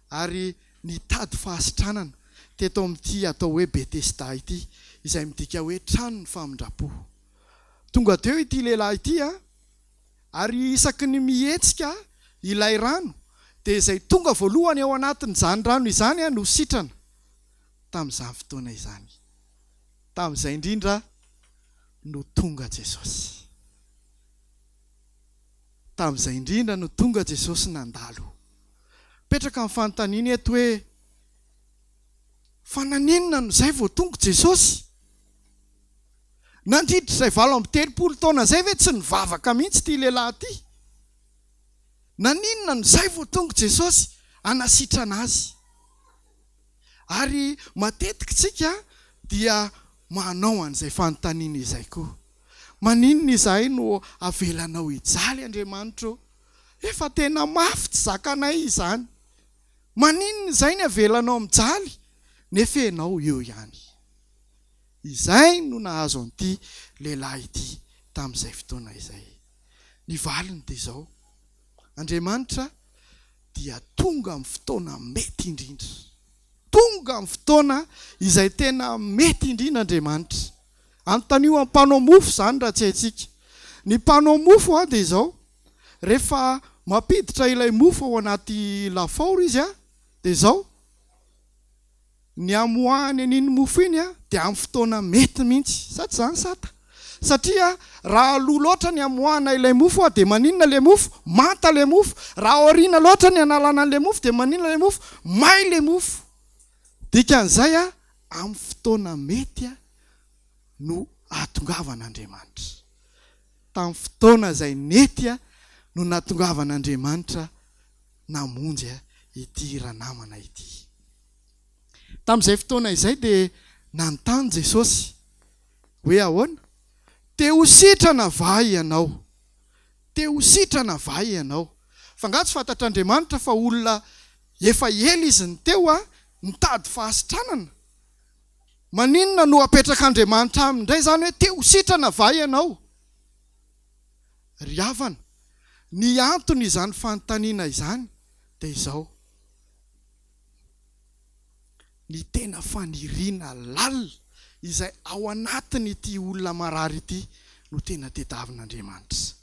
ary nitady fahasitranana teto amin'ity atao hoe Betesda ity, izay midika hoe trano ny famindrapo. Tonga teo ity lehilahy ity ary isaky ny mihetsika ilay rano, dia izay tonga voalohany ao anatin'izany rano izany no sitrana tamin'izany fotoana izany. Tamin'izay indrindra no tonga Jesosy. Tamin'izay indrindra no tonga Jesosy nandalo. Petraka amin'ny fanontaniana eto hoe fa naninona no zay vao tonga Jesosy? Nandritra izay 80 taona zay ve tsy nivavaka mihitsy ity lehilahy ity? Naninona no zay vao tonga Jesosy anasitrana azy? Ary matetika tsika dia manao an'izay fanontaniana izay koa. Maninona izahay no avelanao hijaly Andriamanitra? Efa tena mafy tsy zakanay izany. Maninona izay ny avelanao mijaly? Nefa ianao eo ihany. Izay no nahazo an'ity lehilahy ity tamin'izay fotoana izay. Ny valiny dia izao, Andriamanitra dia tonga amin'ny fotoana mety indrindra. Tonga amin'ny fotoana izay tena mety indrindra Andriamanitra. Antanio amin'ny mpanao mofo izany raha tsy haintsika. Ny mpanao mofo dia izao, rehefa mampiditra ilay mofo ao anaty lafaoro izy dia izao, ny amoahany an'iny mofo iny dia amin'ny fotoana mety mihitsy. Sa tsy izany sata? Satria raha aloha loatra ny amoahana ilay mofo dia maninona ilay mofo? Manta ilay mofo. Raha aoriana loatra ny analana an'ilay mofo dia maninona ilay mofo? May ilay mofo. Dikan'izay amin'ny fotoana mety no ahatongavan'Andriamanitra. Tamin'ny fotoana izay mety no nahatongavan'Andriamanitra namonjy ity ranamana ity. Tamin'izay fotoana izay dia nanontany Jesosy hoe ahoana? Te ho sitrana va ianao? Te ho sitrana va ianao? Fa nga tsy fantatr'Andriamanitra fa olona efa ela izy ny teo nitady fahasitranana. Maninona no apetrak'Andriamanitra aminy indray zany hoe te ho sitrana va ianao? Ry havana, ny antony izany fanontaniana izany dia izao. Ny tena faniriana lalina izay ao anatiny ity olona marary ity no tena tediavin'Andriamanitra.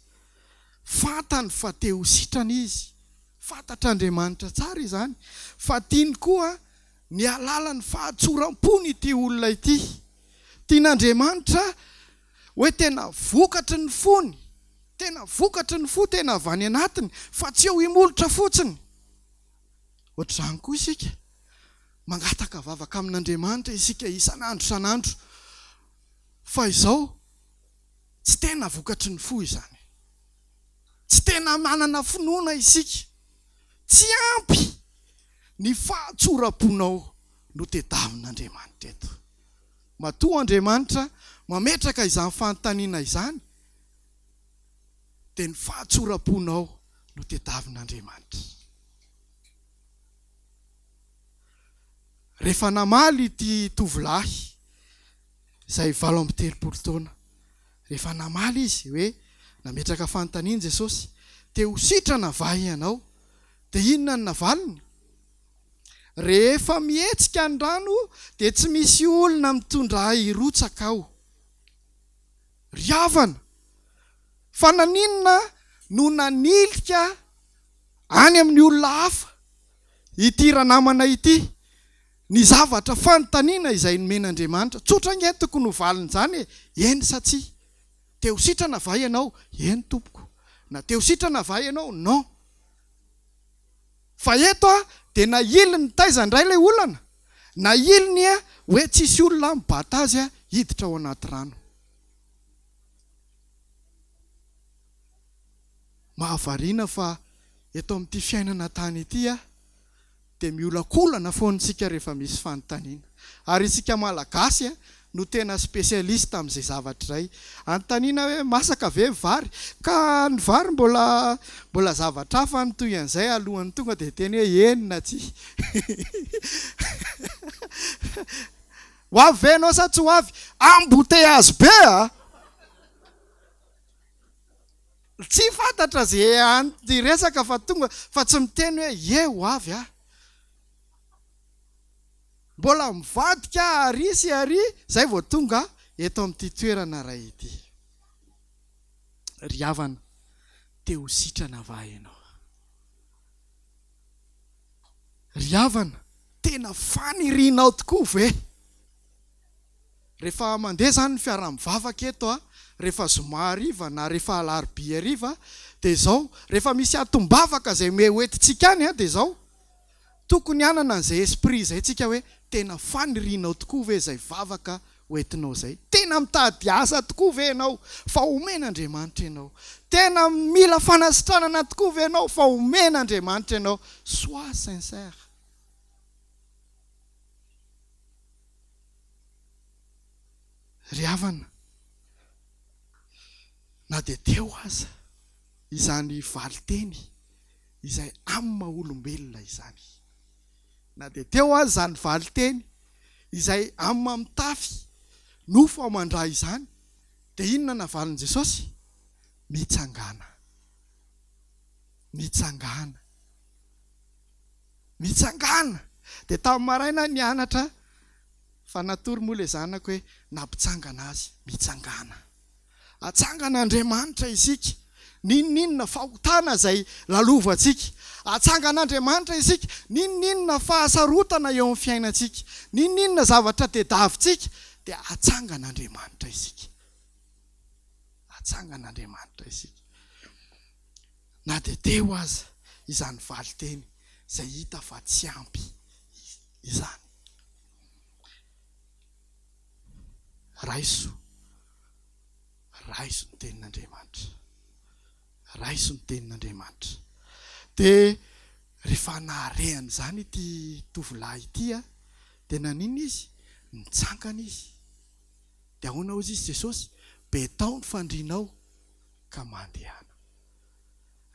Fantany fa te ho sitrana izy. Fantatr'Andriamanitra tsara izany. Fa tiany koa ny alala ny fahatsoram-pony ity olona ity. Tian'Andriamanitra hoe tena vokatry ny fony. Tena vokatry ny fo, tena avy any anatiny, fa tsy eo himolotra fotsiny. Ohatr'izany koa isika. Mangataka vavaka amin'Andriamanitra isika isan'andro. Fa izao tsy tena vokatry ny fo izany. Tsy tena manana finoana isika. Tsy ampy ny fahatsoram-ponao no tediavin'Andriamanitra eto. Matoa Andriamanitra mametraka izany fanontaniana izany dia ny fahatsoram-ponao no tediavin'Andriamanitra. Rehefa namaly ity tovolahy izay 80 taona, rehefa namaly izy hoe nametraka fanontaniana Jesosy, te ho sitrana va ianao? Dia inona ny navaliny? Rehefa mihetsika ny rano dia tsy misy olona mitondra hirotsaka ao. Ry havana, fa naninona no nanilika any amin'ny olona hafa ity ranamana ity? Ny zavatra fanontaniana izay nomen'Andriamanitra, tsotra ngetiko no valiny izany eny sa tsia? Te ho sitrana va ianao? Eny tompoko. Na te ho sitrana va ianao? Non. fa eto a dia na iliny taizandray ilay olana na iliny a hoe tsisy olona mibata azy a hiditra ao anaty rano. Mahavariana fa eto amin'ity fiainana tany ity a dia miolakolana foantsika rehefa misy fanontaniana. Ary isika malagasy a no tena spesialista amin'izay zavatra izay. Anontaniana hoe masaka ve vary? Ka ny vary mbola zavatra hafa ny toy an'izay alohan'ny tonga dia teny hoe enina tsy. Ho avy ve ianao sa tsy ho avy? Embouteillage be a! Tsy fantatra zay resaka fa tonga fa tsy miteny hoe ho avy a. Mbola mivadika ary zay vao tonga eto amin'ity toerana ray ity. Ry havana, te ho sitrana va ianao? Ry havana, tena fanirianao tokoa ve? Rehefa mandeha zany ny fiara-mivavaka eto a, rehefa zoma hariva na rehefa alarobia hariva dia izao, rehefa misy atombavaka izay hoentintsika any a dia izao, tokony hanana an'izay esprit izay tsika hoe tena fanirianao tokoa ve izay vavaka hoentinao izay? Tena mitady asa tokoa ve ianao fa omen'Andriamanitra ianao? Tena mila fanasitranana tokoa ve ianao fa omen'Andriamanitra ianao? Sois sincère. Ry havana, na dia teo aza izany valiteny izay amin'ny maha olombelona izany. Na dia teo aza izany valiteny izay amin'ny maha mitafy nofo ao mandray izany, dia inona navalin' Jesosy? Mitsangana. Mitsangana. Mitsangana. Dia tamin'ny maraina nianatra fa natory moa ilay zanako hoe nampitsangana azy, mitsangana. Atsangan'Andriamanitra isika. Ninninona fahotana izay lalovantsika. Atsangan'Andriamanitra isika. Ninninona fahasarotana eo amin'ny fiainantsika. Ninninona zavatra tediavintsika dia atsangan'Andriamanitra isika. Atsangan'Andriamanitra isika. Na dia teo aza izany valiteny izay hita fa tsy ampy izany. Raiso ny tenin'Andriamanitra. Raiso ny tenin'Andriamanitra. Dia rehefa naharehany izany ity tovolahy ity a, dia nanino izy? Nitsangana izy. Dia ahoana hozy izy Jesosy? Betao ny fandrianao ka mandehana.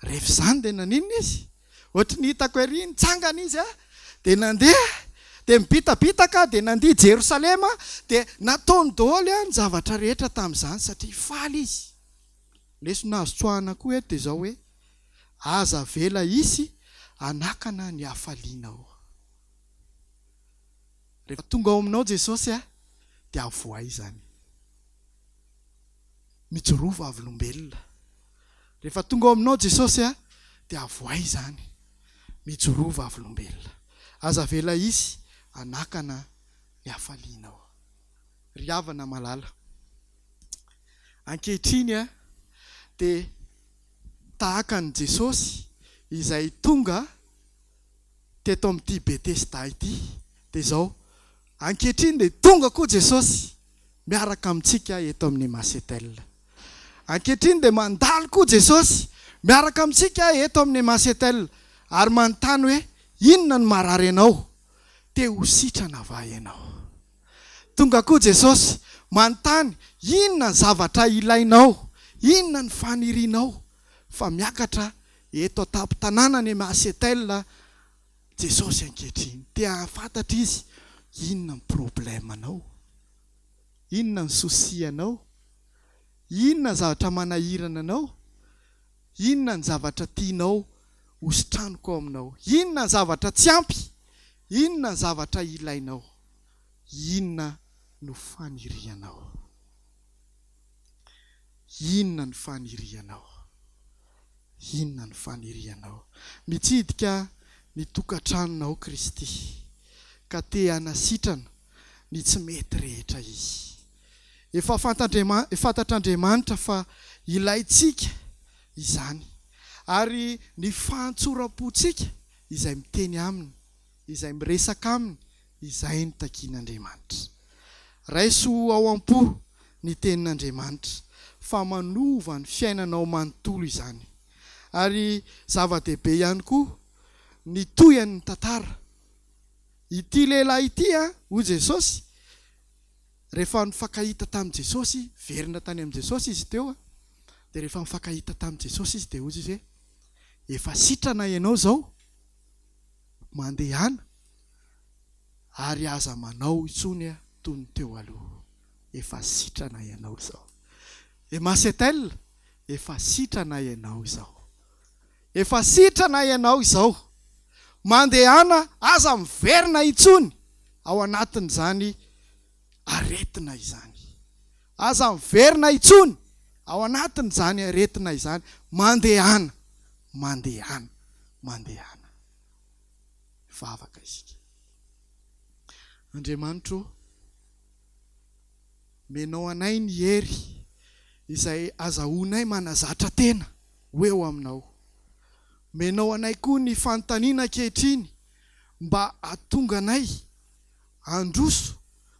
Rehefa izany dia nanino izy? Ohatry ny hitako ery nitsangana izy a, dia nandeha, dia mibitabitaka, dia nandeha Jerosalema, dia nataony daholo ny zavatra rehetra tamin'izany satria faly izy. Leso nazo tsoahana koa eto dia izao hoe aza vela isy anakana ny hafalianao. Rehefa tonga ao aminao Jesosy a, dia avoay izany. Mijorova avolombelona. Rehefa tonga ao aminao Jesosy a, dia avoay izany. Mijorova avolombelona. Aza vela isy anakana ny hafalianao. Ry havana malala. Ankehitriny a, dia tahaka ny Jesosy izay tonga teto amin'ity Betesda ity. Dia izao, ankehitriny dia tonga koa Jesosy miaraka amintsika eto amin'ny Masetel. Ankehitriny dia mandalo koa Jesosy miaraka amintsika eto amin'ny Masetel ary manontany hoe inona no marary anao? Te ho sitrana va ianao? Tonga koa Jesosy manontany inona ny zavatra ilainao? Inona ny fanirianao? Fa miakatra eto an-tampon-tanàna ny Masetel Jesosy ankehitriny. Te fantatra izy inona ny problemanao? Inona ny sosianao? Inona ny zavatra manahirana anao? Inona ny zavatra tianao hositranoko aminao? Inona ny zavatra tsy ampy? Inona ny zavatra ilainao? Inona no fanirianao? Inona ny fanirianao? Inona ny fanirianao? Mitsidika ny tokantranonao Kristy ka te hanasitrana ny tsy mety rehetra izy. Efa fantatr'Andriamanitra fa ilaitsika izany. Ary ny fahantsoram-potsika izay miteny aminy, izay miresaka aminy, izay ny takian'Andriamanitra. Raiso ao am-po ny tenin'Andriamanitra fa manova ny fiainanao manontolo izany. Ary zava-dehibe ihany koa ny toyan'ny tantara. Ity lehilahy ity ho Jesosy, rehefa nifankahita tamin'i Jesosy, verina tany amin'i Jesosy izy teo, dia rehefa nifankahita tamin'i Jesosy izy dia hozy izy hoe, efa sitrana ianao zao, mandehana, ary aza manao itsony toy ny teo aloha. Efa sitrana ianao zao. Masetel, efa sitrana ianao zao. Efa sitrana ianao zao. Mandehana, aza miverina itsony ao anatin'izany aretina izany. Aza miverina itsony ao anatin'izany aretina izany. Mandehana, mandehana, mandehana. Vavaka isika. Andriamanitra, menao anay ny hery izay azahoanay manazatra tena hoe eo aminao. Menao anay koa ny fanontaniana ankehitriny mba hahatonga anay handroso,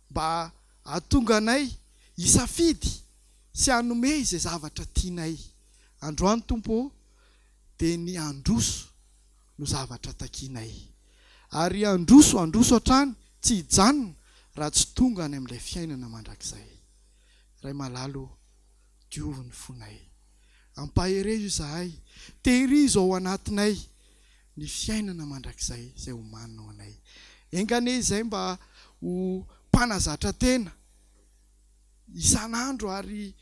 mba hahatonga anay hisafidy sy hanome izay zavatra tianay. Androany Tompo, dia ny handroso no zavatra takianay. Ary handroso hatrany tsy hijanona raha tsy tonga any amin'ilay fiainana mandrakizay. Ray malalo, diovy ny fonay. Ampaherezo izahay, tehirizo ao anatinay ny fiainana mandrakizay izay homaninao anay. Engane izay mba ho mpanazatra tena isan'andro ary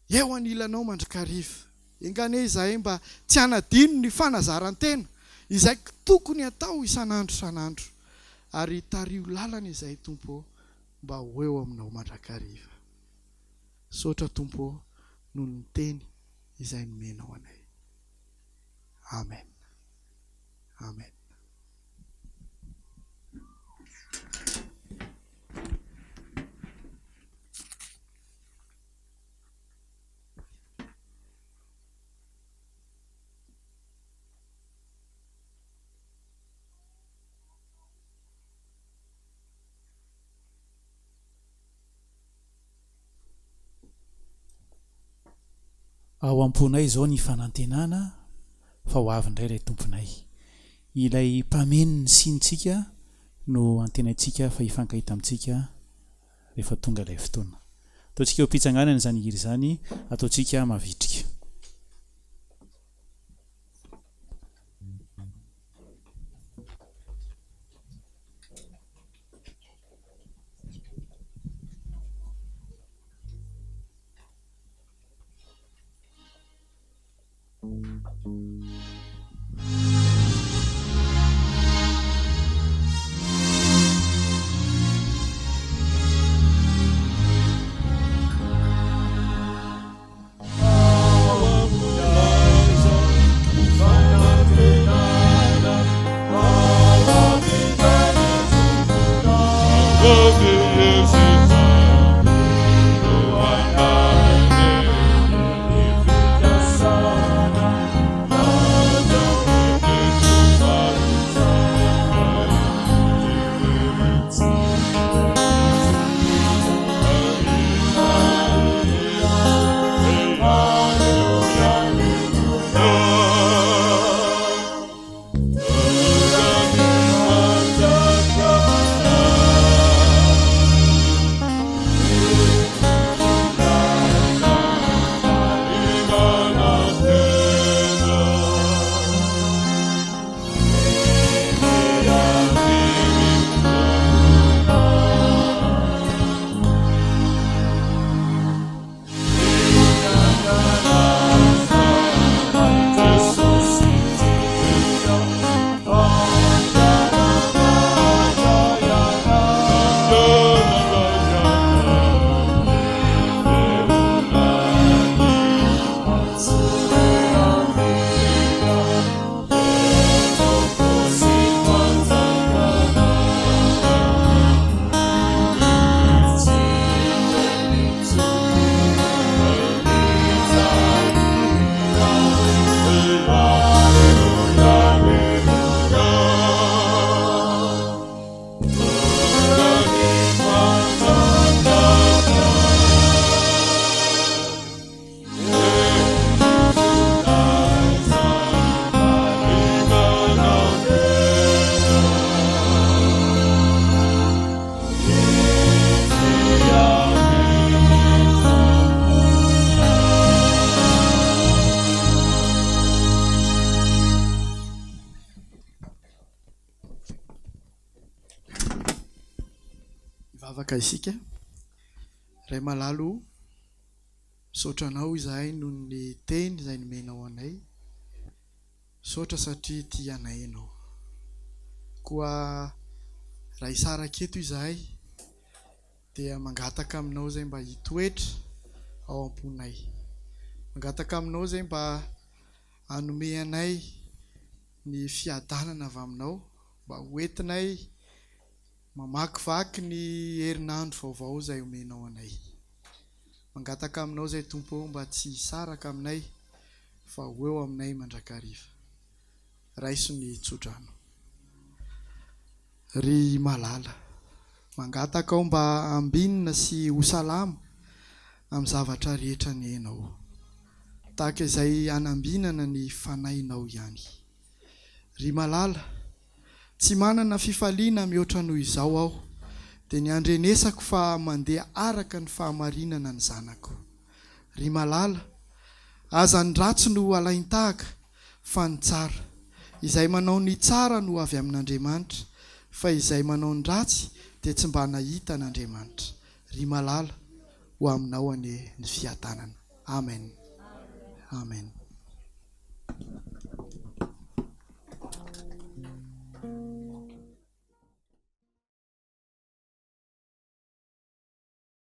eo anilanao mandrakariva. Engane izahay mba tsy hanadino ny fanazarantena izay tokony atao isan'andro isan'andro. Ary tario lalana izay Tompo mba ho eo aminao mandrakariva. Sotra Tompo noho ny teny izay nomenao anay. Amen. Amen. Ao am-ponay izao ny fanantenana fa ho avy indray ilay tomponay. Ilay mpameno ny sinitsika no antenaitsika fa hifankahita amintsika rehefa tonga ilay fotoana. Ataontsika eo am-pitsanganana izany hira izany, ataontsika mavitrika. Oh mivavaka isika ray malalo misaotra anao izahay noho ny teny izay nomenao anay, misaotra satria tia anay ianao. Koa raha hisaraka eto izahay dia mangataka aminao izay mba hitoetra ao am-ponay, mangataka aminao izay mba hanome anay ny fiadanana avy aminao, mba hoentinay mamakivaky ny herinandro vaovao izay omenao anay. Mangataka aminao izay Tompo mba tsy hisaraka aminay fa ho eo aminay mandrakariva. Raiso ny tsodrano. Ry malala, mangataka ao mba ambinina sy ho salama amin'ny zavatra rehetra ny hainao, tahaka izay anambinana ny fanahinao ihany. Ry malala, tsy manana fifaliana mihoatra noho izao aho, dia ny andrenesako fa mandeha araka ny fahamarinana ny zanako. Ry malala, aza ny ratsy no alain-tahaka fa ny tsara, izay manao ny tsara no avy amin'Andriamanitra, fa izay manao ny ratsy dia tsy mba nahita an'Andriamanitra. Ry malala, ho aminao anie ny fiadanana. Amen. Amen.